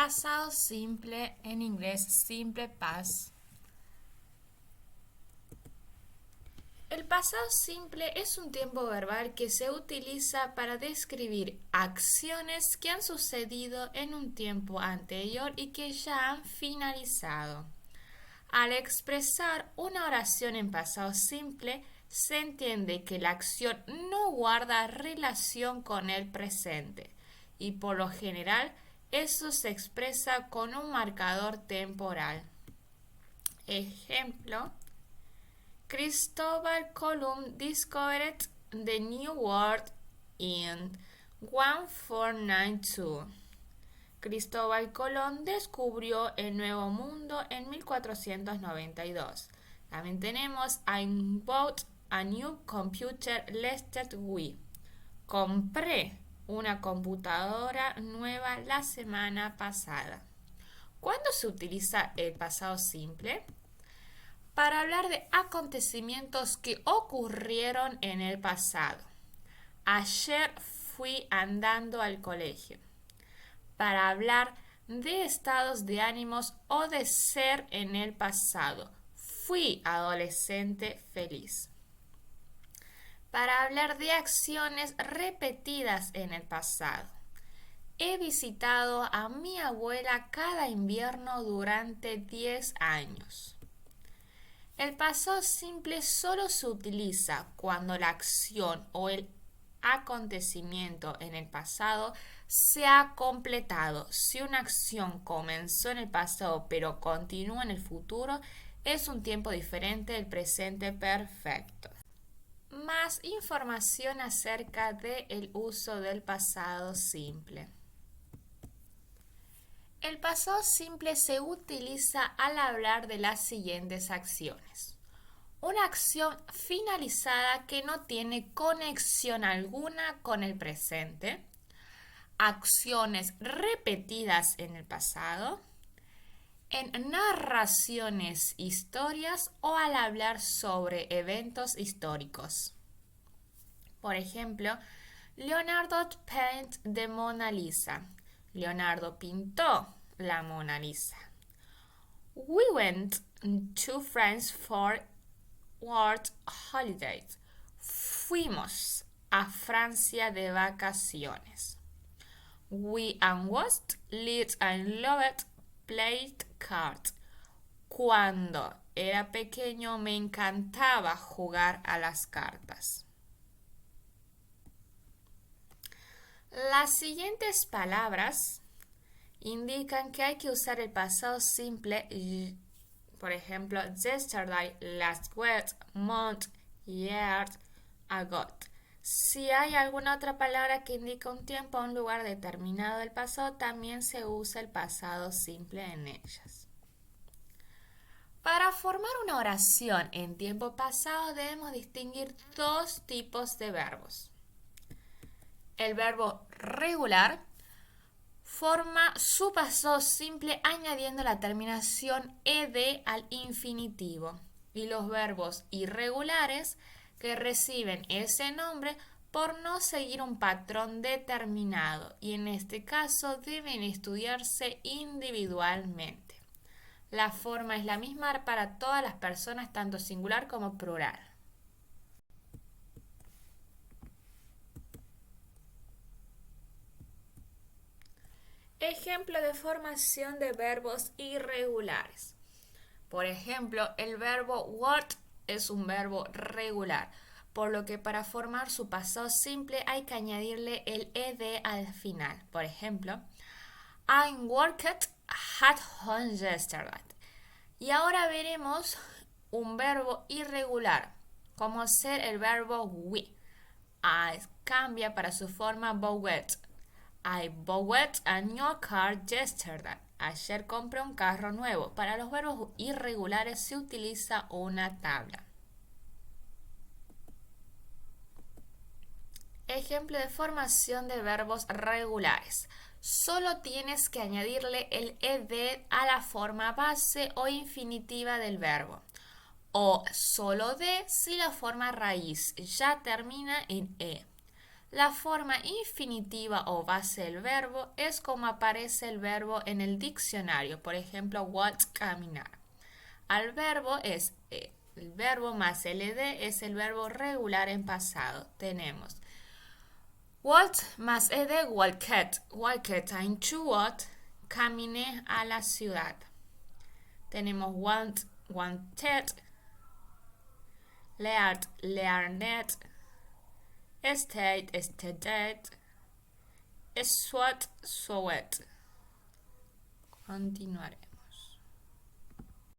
Pasado simple, en inglés simple past. El pasado simple es un tiempo verbal que se utiliza para describir acciones que han sucedido en un tiempo anterior y que ya han finalizado. Al expresar una oración en pasado simple, se entiende que la acción no guarda relación con el presente y por lo general eso se expresa con un marcador temporal. Ejemplo: Christopher Columbus discovered the New World in 1492. Cristóbal Colón descubrió el Nuevo Mundo en 1492. También tenemos I bought a new computer last week. Compré una computadora nueva la semana pasada. ¿Cuándo se utiliza el pasado simple? Para hablar de acontecimientos que ocurrieron en el pasado. Ayer fui andando al colegio. Para hablar de estados de ánimos o de ser en el pasado. Fui adolescente feliz. Para hablar de acciones repetidas en el pasado. He visitado a mi abuela cada invierno durante 10 años. El pasado simple solo se utiliza cuando la acción o el acontecimiento en el pasado se ha completado. Si una acción comenzó en el pasado pero continúa en el futuro, es un tiempo diferente del presente perfecto. Más información acerca del uso del pasado simple. El pasado simple se utiliza al hablar de las siguientes acciones. Una acción finalizada que no tiene conexión alguna con el presente. Acciones repetidas en el pasado. En narraciones, historias o al hablar sobre eventos históricos. Por ejemplo, Leonardo painted the Mona Lisa. Leonardo pintó la Mona Lisa. We went to France for work holidays. Fuimos a Francia de vacaciones. We and watched, lived and loved, played cards. Cuando era pequeño me encantaba jugar a las cartas. Las siguientes palabras indican que hay que usar el pasado simple, por ejemplo, yesterday, last week, month, year, ago. Si hay alguna otra palabra que indica un tiempo o un lugar determinado del pasado, también se usa el pasado simple en ellas. Para formar una oración en tiempo pasado debemos distinguir dos tipos de verbos. El verbo regular forma su pasado simple añadiendo la terminación ed al infinitivo. Y los verbos irregulares que reciben ese nombre por no seguir un patrón determinado y en este caso deben estudiarse individualmente. La forma es la misma para todas las personas, tanto singular como plural. Ejemplo de formación de verbos irregulares. Por ejemplo, el verbo work es un verbo regular, por lo que para formar su pasado simple hay que añadirle el ed al final. Por ejemplo, I worked at home yesterday. Y ahora veremos un verbo irregular, como ser el verbo we. I cambia para su forma bought. I bought a new car yesterday. Ayer compré un carro nuevo. Para los verbos irregulares se utiliza una tabla. Ejemplo de formación de verbos regulares. Solo tienes que añadirle el ed a la forma base o infinitiva del verbo. O solo de si la forma raíz ya termina en e. La forma infinitiva o base del verbo es como aparece el verbo en el diccionario. Por ejemplo, walk, caminar. El verbo más ld es el verbo regular en pasado. Tenemos walk más ed, walked. Walked ein Schuot, caminé a la ciudad. Tenemos want, wanted. Learned, learned. State, stated. Swat, swet. Continuaré.